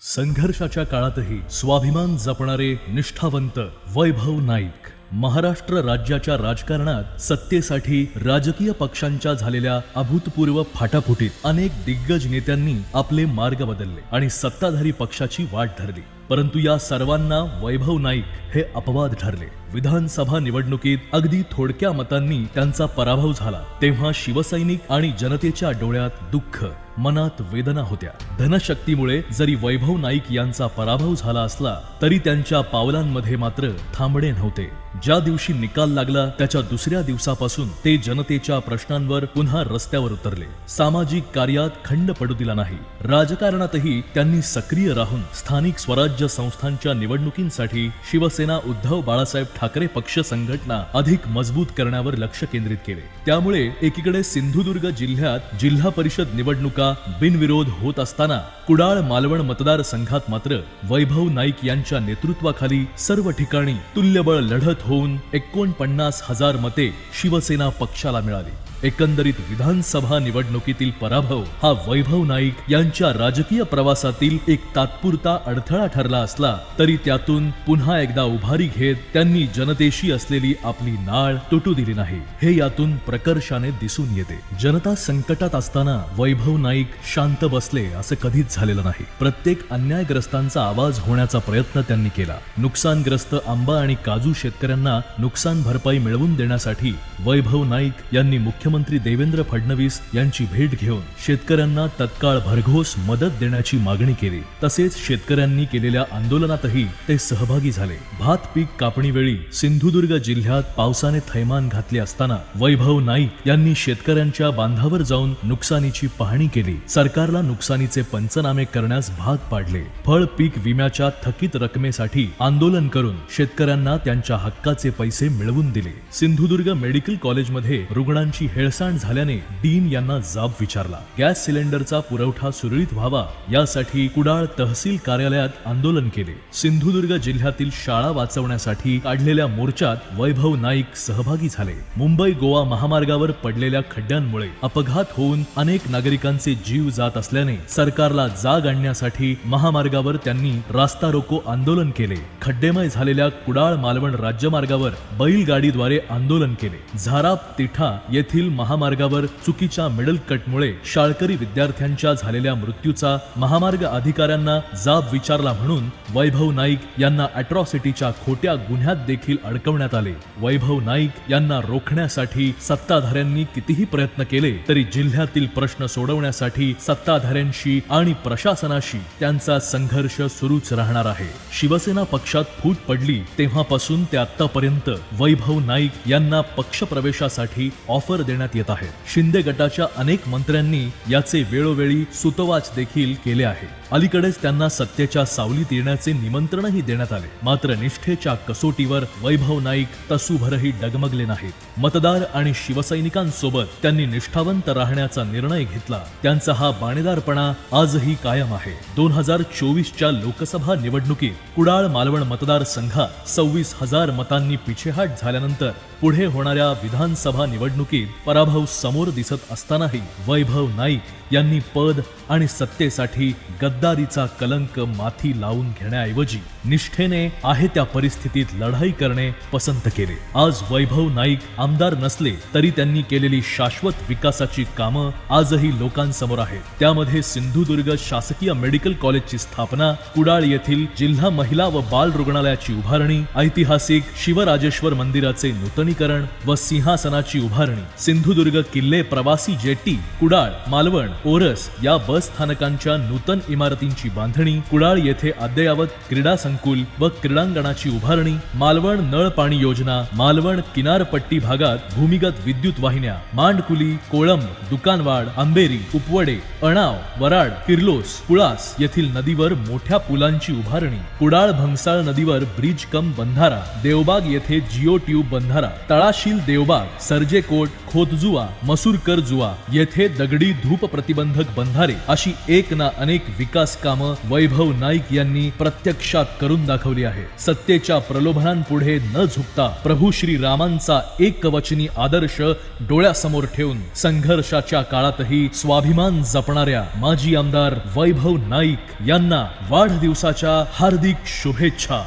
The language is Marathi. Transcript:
संघर्षाच्या काळातही स्वाभिमान जपणारे निष्ठावंत वैभव नाईक महाराष्ट्र राज्याच्या राजकारणात सत्तेसाठी राजकीय पक्षांच्या झालेल्या अभूतपूर्व फाटाफुटीत अनेक दिग्गज नेत्यांनी आपले मार्ग बदलले आणि सत्ताधारी पक्षाची वाट धरली। परंतु या सर्वांना वैभव नाईक हे अपवाद ठरले। विधानसभा निवडणुकीत अगदी थोडक्या मतांनी त्यांचा पराभव झाला तेव्हा शिवसैनिक आणि जनतेच्या डोळ्यात दुःख, मनात वेदना होत्या। धनशक्तीमुळे जरी वैभव नाईक यांचा पराभव झाला असला तरी त्यांच्या पावलांमध्ये मात्र थांबणे नव्हते। ज्या दिवशी निकाल लागला त्याच्या दुसऱ्या दिवसापासून ते जनतेच्या प्रश्नांवर पुन्हा रस्त्यावर उतरले। सामाजिक कार्यात खंड पडू दिला नाही। राजकारणातही त्यांनी सक्रिय राहून स्थानिक स्वराज्य संस्थांच्या निवडणुकींसाठी शिवसेना उद्धव बाळासाहेब ठाकरे पक्ष संघटना अधिक मजबूत करण्यावर लक्ष केंद्रित केले। त्यामुळे एकीकडे सिंधुदुर्ग जिल्ह्यात जिल्हा परिषद निवडणुका बिनविरोध होत असताना कुडाळ मालवण मतदारसंघात मात्र वैभव नाईक यांच्या नेतृत्वाखाली सर्व ठिकाणी तुल्यबळ लढत होऊन 49,000 मते शिवसेना पक्षाला मिळाली। एकंदरीत विधानसभा निवडणुकीतील पराभव हा वैभव नाईक यांच्या राजकीय प्रवासातील एक तात्पुरता अडथळा ठरला असला तरी त्यातून पुन्हा एकदा उभारी घेत त्यांनी जनतेशी असलेली आपली नाळ तुटू दिली नाही, हे यातून प्रकर्षाने दिसून येते। जनता संकटात असताना वैभव नाईक शांत बसले असे कधीच झालेलं नाही। प्रत्येक अन्यायग्रस्तांचा आवाज होण्याचा प्रयत्न त्यांनी केला। नुकसानग्रस्त आंबा आणि काजू शेतकऱ्यांना नुकसान भरपाई मिळवून देण्यासाठी वैभव नाईक यांनी मुख्यमंत्री देवेंद्र फडणवीस यांची भेट घेऊन शेतकऱ्यांना तत्काळ भरघोस मदत देण्याची मागणी केली। तसेच शेतकऱ्यांनी केलेल्या आंदोलनातही ते सहभागी झाले। भात पीक कापणीवेळी सिंधुदुर्ग जिल्ह्यात पावसाने थैमान घातले असताना वैभव नाईक यांनी शेतकऱ्यांच्या बांधावर जाऊन नुकसानीची पाहणी केली। सरकारला नुकसानीचे पंचनामे करण्यास भाग पाडले। फळ पीक विम्याच्या थकीत रकमेसाठी आंदोलन करून शेतकऱ्यांना त्यांच्या हक्काचे पैसे मिळवून दिले। सिंधुदुर्ग मेडिकल कॉलेजमध्ये रुग्णांची हेळसांड झाल्याने डीन यांना जाब विचारला। गॅस सिलेंडरचा पुरवठा सुरळीत व्हावा यासाठी कुडाळ तहसील कार्यालयात आंदोलन केले। सिंधुदुर्ग जिल्ह्यातील शाळा वाचवण्यासाठी काढलेल्या मोर्चात वैभव नाईक सहभागी झाले। मुंबई गोवा महामार्गावर पडलेल्या खड्ड्यांमुळे अपघात होऊन अनेक नागरिकांचे जीव जात असल्याने सरकारला जाग आणण्यासाठी महामार्गावर त्यांनी रास्ता रोको आंदोलन केले। खड्डेमय झालेल्या कुडाळ मालवण राज्यमार्गावर बैलगाडीद्वारे आंदोलन केले। झाराप तिठा येथील महामार्गावर चुकीच्या मिडल कटमुळे शाळकरी विद्यार्थ्यांच्या झालेल्या मृत्यूचा महामार्ग अधिकाऱ्यांना जाब विचारला म्हणून वैभव नाईक यांना अॅट्रॉसिटीच्या खोट्या गुन्ह्यात देखील अडकवण्यात आले। वैभव नाईक यांना रोखण्यासाठी सत्ताधाऱ्यांनी कितीही प्रयत्न केले तरी जिल्ह्यातील प्रश्न सोडवण्यासाठी सत्ताधाऱ्यांशी आणि प्रशासनाशी त्यांचा संघर्ष सुरूच राहणार आहे। शिवसेना पक्षात फूट पडली तेव्हापासून ते आतापर्यंत वैभव नाईक यांना पक्ष प्रवेशासाठी ऑफर देण्यात येत आहे। शिंदे गटाच्या अनेक मंत्र्यांनी याचे वेळोवेळी सुतवाच देखील केले आहे। अलीकडेच त्यांना सत्तेच्या सावलीत येण्याचे निमंत्रणही देण्यात आले। मात्र निष्ठेच्या कसोटीवर वैभव नाईक तसूभरही डगमगले नाहीत। मतदार आणि शिवसैनिकांसोबत त्यांनी निष्ठावंत राहण्याचा निर्णय घेतला। त्यांचा हा बाणेदारपणा आजही कायम आहे। 2024च्या लोकसभा निवडणुकीत कुडाळ मालवण मतदारसंघात 26,000 मतांनी पिछेहाट झाल्यानंतर पुढे होणाऱ्या विधानसभा निवडणुकीत पराभव समोर दिसत असतानाही वैभव नाईक यांनी पद आणि सत्तेसाठी गद्दारीचा कलंक माथी लावून घेण्याऐवजी निष्ठेने आहे त्या परिस्थितीत लढाई करणे पसंत केले। आज वैभव नाईक आमदार नसले तरी त्यांनी केलेली शाश्वत विकासाची कामं आजही लोकांसमोर आहेत। त्यामध्ये सिंधुदुर्ग शासकीय मेडिकल कॉलेजची स्थापना, कुडाळ येथील जिल्हा महिला व बाल रुग्णालयाची उभारणी, ऐतिहासिक शिवराजेश्वर मंदिराचे नूतनीकरण व सिंहासनाची उभारणी, सिंधुदुर्ग किल्ले प्रवासी जेटी, कुडाळ मालवण ओरस या बस स्थानकांच्या नूतन इमारतींची बांधणी, कुडाळ येथे अद्ययावत क्रीडा संकुल व क्रीडांगणाची उभारणी, मालवण नळ पाणी योजना, मालवण किनारपट्टी भागात भूमिगत विद्युत वाहिन्या, मांडकुली, कोळंब, दुकानवाड, आंबेरी, उपवडे, अणाव, वराड, किर्लोस, कुळास येथील नदीवर मोठ्या पुलांची उभारणी, कुडाळ भंगसाळ नदीवर ब्रिज कम बंधारा, देवबाग येथे जिओ ट्यूब बंधारा, तळाशील देवबाग, सर्जेकोट, खोतजुवा, मसूरकर जुवा येथे दगडी धूप प्रतिबंधक बंधारे, अशी एक ना अनेक विकास कामं वैभव नाईक यांनी प्रत्यक्षात करून दाखवली आहे. सत्तेच्या प्रलोभनांपुढे न झुकता प्रभू श्री रामांचा एकवचनी आदर्श डोळ्यासमोर ठेवून संघर्षाच्या काळातही स्वाभिमान जपणाऱ्या माजी आमदार वैभव नाईक यांना वाढदिवसाच्या हार्दिक शुभेच्छा.